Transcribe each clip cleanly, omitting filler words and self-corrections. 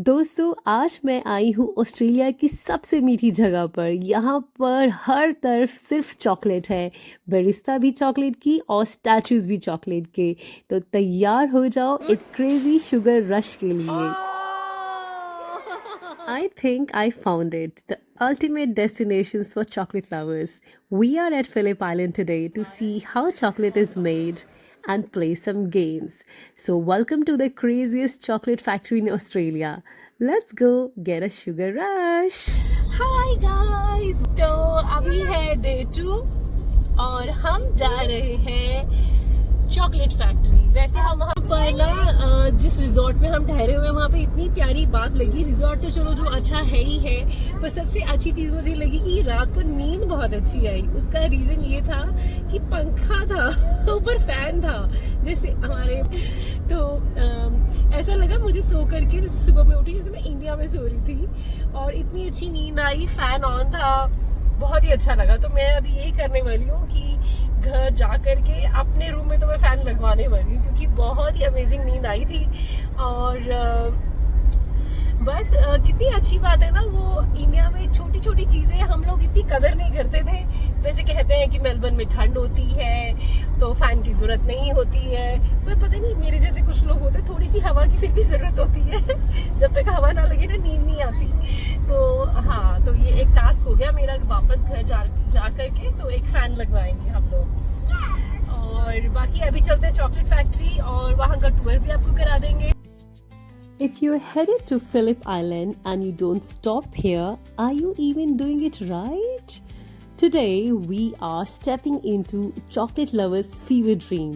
दोस्तों आज मैं आई हूँ ऑस्ट्रेलिया की सबसे मीठी जगह पर। यहाँ पर हर तरफ सिर्फ चॉकलेट है। बैरिस्ता भी चॉकलेट की और स्टैचूज भी चॉकलेट के। तो तैयार हो जाओ एक क्रेजी शुगर रश के लिए। I think I found it, the ultimate destinations for chocolate lovers. We are at Phillip Island today to see how chocolate is made and play some games. So, welcome to the craziest chocolate factory in Australia. Let's go get a sugar rush. Hi guys, तो अभी है day 2 और हम जा रहे हैं chocolate factory. वैसे हम वहाँ पर ना जिस रिजॉर्ट में हम ठहरे हुए हैं वहाँ पे इतनी प्यारी बात लगी। रिजॉर्ट तो चलो जो अच्छा है ही है, पर सबसे अच्छी चीज़ मुझे लगी कि रात को नींद बहुत अच्छी आई। उसका रीज़न ये था कि पंखा था ऊपर फैन था जैसे हमारे, तो ऐसा लगा मुझे सो करके जैसे सुबह में उठी जैसे मैं इंडिया में सो रही थी और इतनी अच्छी नींद आई, फैन ऑन था, बहुत ही अच्छा लगा। तो मैं अभी यही करने वाली हूँ कि घर जा करके अपने रूम में तो मैं फ़ैन लगवाने वाली हूँ क्योंकि बहुत ही अमेजिंग नींद आई थी। और बस कितनी अच्छी बात है ना, वो इंडिया में छोटी छोटी चीज़ें हम लोग इतनी कदर नहीं करते थे। वैसे कहते हैं कि मेलबर्न में ठंड होती है तो फ़ैन की ज़रूरत नहीं होती है, पर पता नहीं मेरे जैसे कुछ लोग होते हैं थोड़ी सी हवा की फिर भी ज़रूरत होती है जब तक हवा ना लगे ना नींद नहीं आती। तो हाँ, तो ये एक टास्क हो गया मेरा, वापस घर जा करके तो एक फ़ैन लगवाएंगे हम लोग। और बाकी अभी चलते हैं चॉकलेट फैक्ट्री और वहाँ का टूर भी आपको करा देंगे। If you're headed to Phillip Island and you don't stop here, are you even doing it right? Today we are stepping into chocolate lovers' fever dream.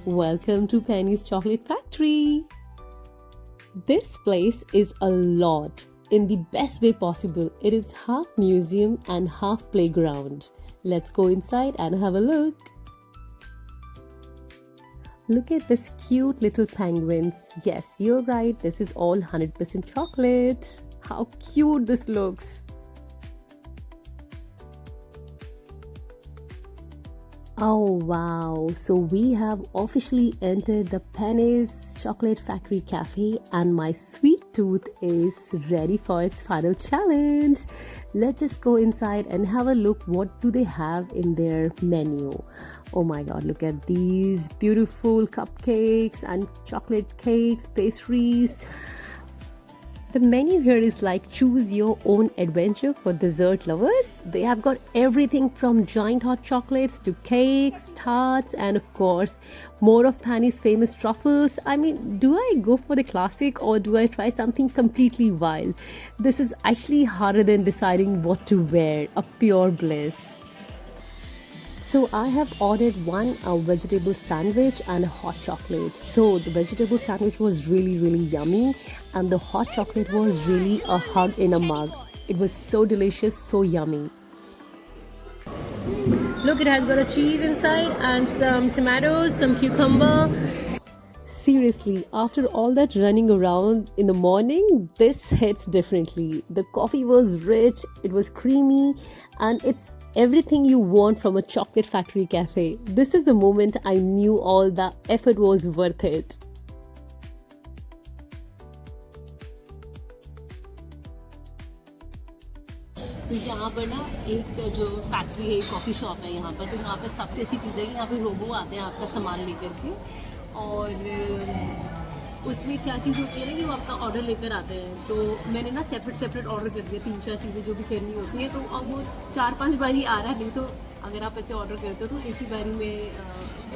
Welcome to Penny's Chocolate Factory. This place is a lot in the best way possible. It is half museum and half playground. Let's go inside and have a look. Look at this cute little penguins. Yes, you're right. This is all 100% chocolate. How cute this looks. Oh wow, so we have officially entered the Penny's Chocolate Factory Cafe and my sweet tooth is ready for its final challenge. Let's just go inside and have a look what do they have in their menu. Oh my god, look at these beautiful cupcakes and chocolate cakes, pastries. The menu here is like choose your own adventure for dessert lovers. They have got everything from giant hot chocolates to cakes, tarts, and of course, more of Penny's famous truffles. I mean, do I go for the classic or do I try something completely wild? This is actually harder than deciding what to wear. A pure bliss. So I have ordered a vegetable sandwich and a hot chocolate. So the vegetable sandwich was really yummy and the hot chocolate was really a hug in a mug. It was so delicious, so yummy. Look, it has got a cheese inside and some tomatoes, some cucumber. Seriously, after all that running around in the morning, this hits differently. The coffee was rich, it was creamy, and it's everything you want from a chocolate factory cafe. This is the moment I knew all the effort was worth it. तो यहाँ पर ना एक जो factory है, coffee shop है यहाँ पर। तो यहाँ पर सबसे अच्छी चीज़ है कि यहाँ पे रोबो आते हैं आपका सामान लेकर के, और उसमें क्या चीज़ होती है ना कि वो आपका ऑर्डर लेकर आते हैं। तो मैंने ना सेपरेट ऑर्डर कर दिया, 3-4 चीज़ें जो भी करनी होती हैं। तो अब वो 4-5 बार ही आ रहा है, नहीं तो अगर आप ऐसे ऑर्डर करते हो तो एक ही बारी में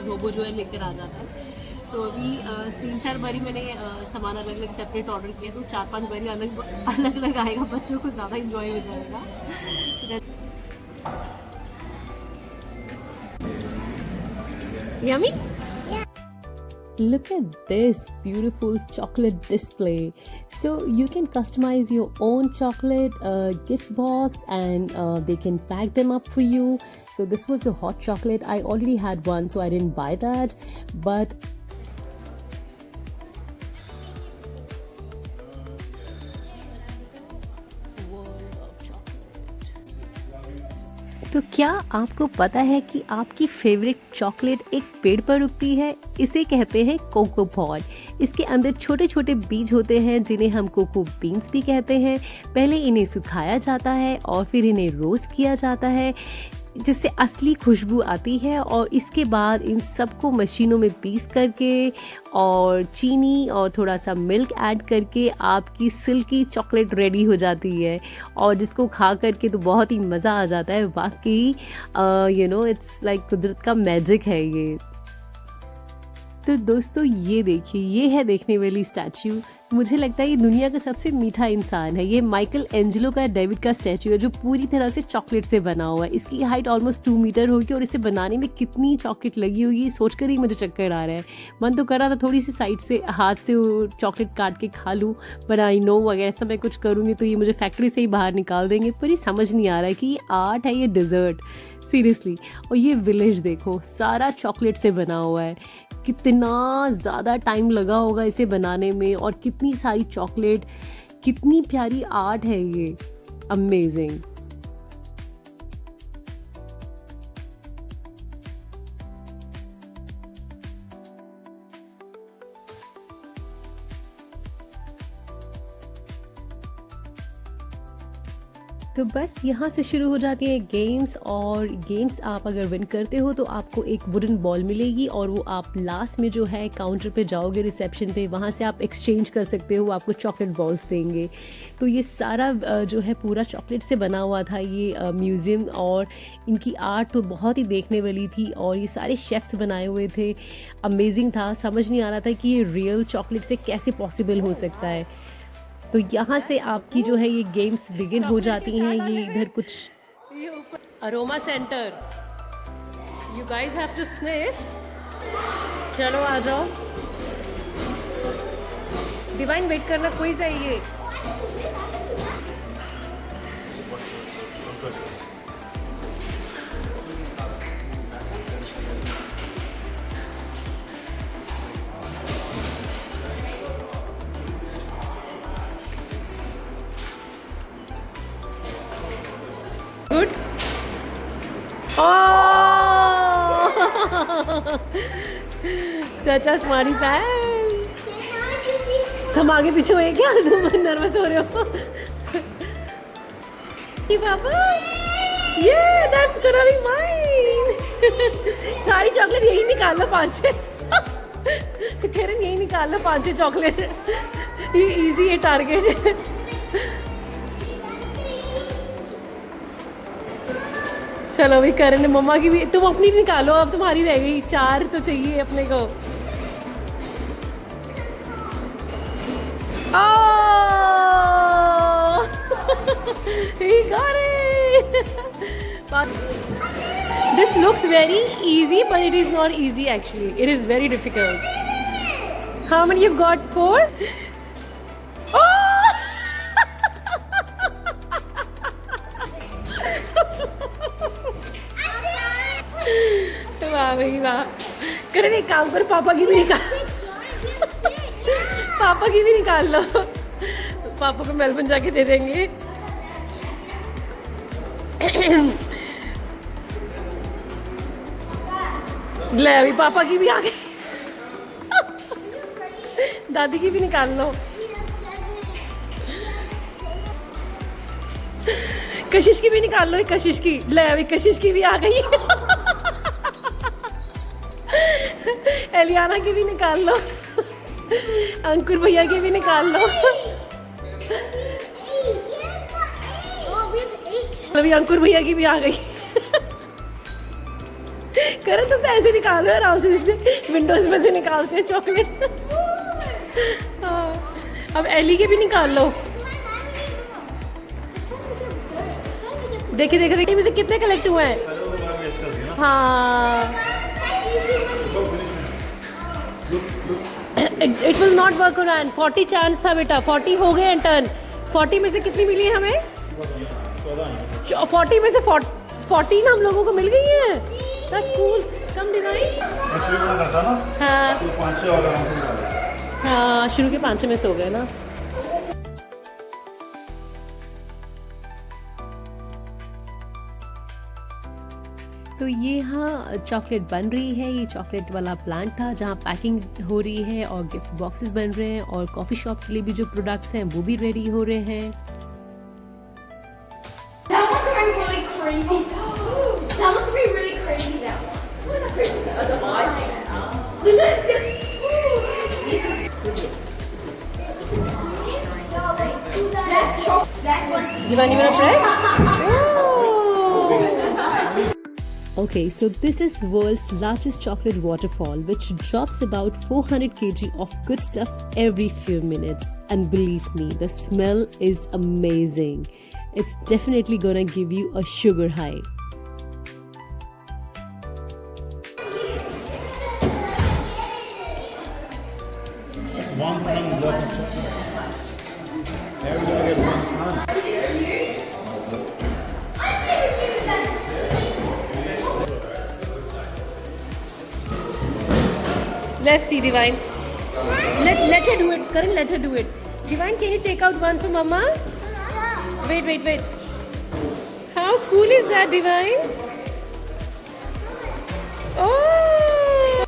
रोबो जो है लेकर आ जाता है। तो अभी 3-4 बारी मैंने सामान अलग अलग सेपरेट ऑर्डर किया, तो 4-5 बारी अलग अलग आएगा, बच्चों को ज़्यादा इंजॉय हो जाएगा। Yummy. Look at this beautiful chocolate display. So you can customize your own chocolate gift box and they can pack them up for you. So this was a hot chocolate. I already had one, so I didn't buy that. But तो क्या आपको पता है कि आपकी favourite chocolate एक पेड़ पर उगती है? इसे कहते हैं कोको पॉड। इसके अंदर छोटे छोटे बीज होते हैं जिन्हें हम कोको बीन्स भी कहते हैं। पहले इन्हें सुखाया जाता है और फिर इन्हें रोस्ट किया जाता है जिससे असली खुशबू आती है, और इसके बाद इन सबको मशीनों में पीस करके और चीनी और थोड़ा सा मिल्क ऐड करके आपकी सिल्की चॉकलेट रेडी हो जाती है, और जिसको खा करके तो बहुत ही मज़ा आ जाता है। वाकई इट्स लाइक कुदरत का मैजिक है ये। तो दोस्तों ये देखिए, ये है देखने वाली स्टैचू। मुझे लगता है ये दुनिया का सबसे मीठा इंसान है। ये माइकल एंजेलो का डेविड का स्टैचू है जो पूरी तरह से चॉकलेट से बना हुआ है। इसकी हाइट ऑलमोस्ट 2 मीटर होगी और इसे बनाने में कितनी चॉकलेट लगी होगी सोचकर ही मुझे चक्कर आ रहा है। मन तो कर रहा था थोड़ी सी साइड से हाथ से वो चॉकलेट काट के खा लूँ, बट आई नो अगर ऐसा मैं कुछ करूँगी तो ये मुझे फैक्ट्री से ही बाहर निकाल देंगे। पर ये समझ नहीं आ रहा है कि ये आर्ट है, ये डिज़र्ट, सीरियसली। और ये विलेज देखो, सारा चॉकलेट से बना हुआ है। कितना ज़्यादा टाइम लगा होगा इसे बनाने में, और कितनी सारी चॉकलेट, कितनी प्यारी आर्ट है ये, अमेजिंग। तो बस यहाँ से शुरू हो जाती है गेम्स, और गेम्स आप अगर विन करते हो तो आपको एक वुडन बॉल मिलेगी, और वो आप लास्ट में जो है काउंटर पे जाओगे रिसेप्शन पे, वहाँ से आप एक्सचेंज कर सकते हो, आपको चॉकलेट बॉल्स देंगे। तो ये सारा जो है पूरा चॉकलेट से बना हुआ था ये म्यूज़ियम, और इनकी आर्ट तो बहुत ही देखने वाली थी, और ये सारे शेफ्स बनाए हुए थे। अमेजिंग था, समझ नहीं आ रहा था कि ये रियल चॉकलेट से कैसे पॉसिबल हो सकता है। तो यहाँ से आपकी जो है ये गेम्स बिगिन हो जाती हैं। ये इधर कुछ aroma center, you guys have to sniff. चलो आ जाओ, डिवाइन वेट करना, कोई चाहिए। Good. Oh! Such a smarty pants. तुम आगे पीछे हुए क्या? तुम नर्वस हो रहे हो? ये पापा, yeah, that's gonna be mine. सारी चॉकलेट यही निकाल लो, 5-6. करण यही निकाल लो 5-6 चॉकलेट. ये इजी है टारगेट. चलो भाई करण, मम्मा की भी, तुम अपनी निकालो, अब तुम्हारी रह गई 4 तो चाहिए अपने को। He got it. This looks very easy, but it is not easy actually. It is very difficult. How many you've got? 4? वाह भाई वाह। करण एक काम करो, पापा की भी निकाल, पापा की भी निकाल लो, पापा को मेलबर्न जाके दे देंगे। ले अभी पापा की भी आ गई, दादी की भी निकाल लो। कशिश की भी निकाल लो, कशिश की, ले अभी कशिश की भी आ गई। एलियाना की भी निकाल लो, अंकुर भैया की भी निकाल लो। अभी अंकुर भैया की भी आ गई। करण तुम तो ऐसे निकालो आराम से, जिससे विंडोज में से निकालते हैं चॉकलेट। अब एली के भी निकाल लो। देखिए देखिए देखिए, मुझे कितने कलेक्ट हुए हैं। हाँ, it will not work on. 40 chance था बेटा, 40 हो गए टर्न। 40 में से कितनी मिली है हमें? 40 में से 14 हम लोगों को मिल गई है। That's cool. Come divine. हाँ हाँ, शुरू के 5 में से हो गए ना। तो ये यहाँ चॉकलेट बन रही है, ये चॉकलेट वाला प्लांट था जहाँ पैकिंग हो रही है और गिफ्ट बॉक्सेस बन रहे हैं और कॉफी शॉप के लिए भी जो प्रोडक्ट्स हैं वो भी रेडी हो रहे हैं। Giovanni, you wanna press? Okay, so this is world's largest chocolate waterfall which drops about 400 kg of good stuff every few minutes. And believe me, the smell is amazing. It's definitely gonna give you a sugar high. That's 1 ton worth of chocolate. Now we're gonna get 1 ton. Let's see, Divine. Let her do it. Karan, let her do it. Divine, can you take out one for Mama? Wait. How cool is that, Divine? Oh!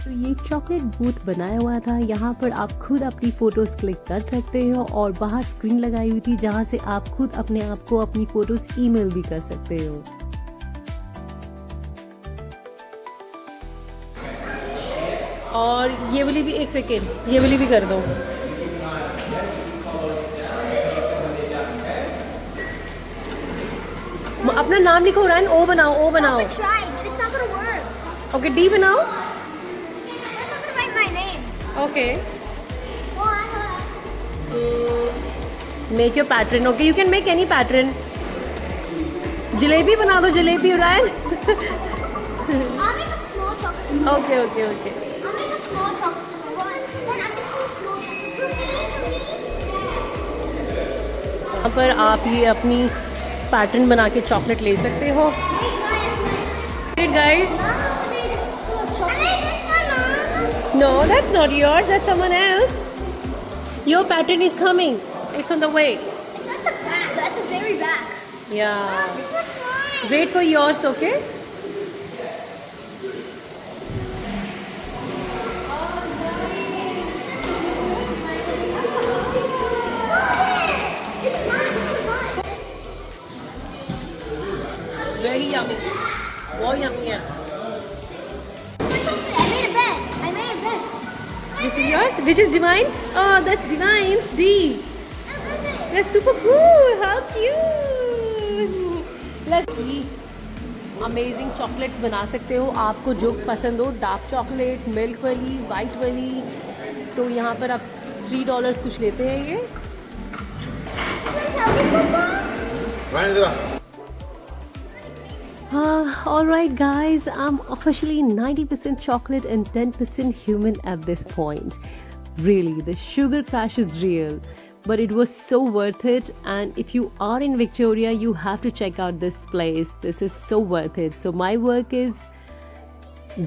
तो ये chocolate booth बनाया हुआ था, यहाँ पर आप खुद अपनी फोटोज क्लिक कर सकते हो और बाहर स्क्रीन लगाई हुई थी जहाँ से आप खुद अपने आप को अपनी फोटोज ईमेल भी कर सकते हो। और ये वाली भी, एक सेकेंड, ये वाली भी कर दो। अपना नाम लिखो रैन, ओ बनाओ, ओ बनाओ। ओके, डी बनाओ। Okay, make your pattern. Okay, you can make any pattern. Jalebi बना दो, जलेबी रैन। ओके। यहाँ पर आप ये अपनी पैटर्न बना के चॉकलेट ले सकते हो। Guys, no, that's not yours, that's someone else. Your pattern is coming, it's on the way. It's at the back, at the very back. Yeah, This one's mine. wait for yours, okay? Very yummy. Very yummy. Yeah. I made a bed. I made a vest. This is yours? Which is Divine's? Oh, that's Divine's. D. That's super cool. How cute. Let's eat. Amazing chocolates बना सकते हो, आपको जो पसंद हो, dark chocolate, milk वाली, white वाली। तो यहाँ पर आप $3 कुछ लेते हैं ये। Ryan, इधर आ। Alright guys, I'm officially 90% chocolate and 10% human at this point. Really, the sugar crash is real, but it was so worth it. And if you are in Victoria, you have to check out this place. This is so worth it. So my work is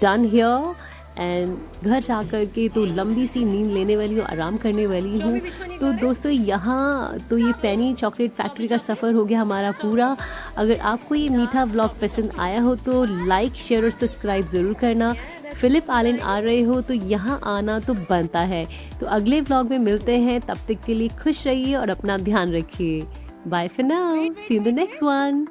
done here. And घर जा कर के तो लंबी सी नींद लेने वाली हूँ, आराम करने वाली हूँ। तो दोस्तों यहाँ तो ये पेनी चॉकलेट फैक्ट्री का सफ़र हो गया हमारा पूरा। अगर आपको ये मीठा व्लॉग पसंद आया हो तो लाइक, शेयर और सब्सक्राइब ज़रूर करना। फिलिप आइलैंड आ रहे हो तो यहाँ आना तो बनता है। तो अगले व्लॉग में मिलते हैं, तब तक के लिए खुश रहिए और अपना ध्यान रखिए। Bye for now, see you in the next one.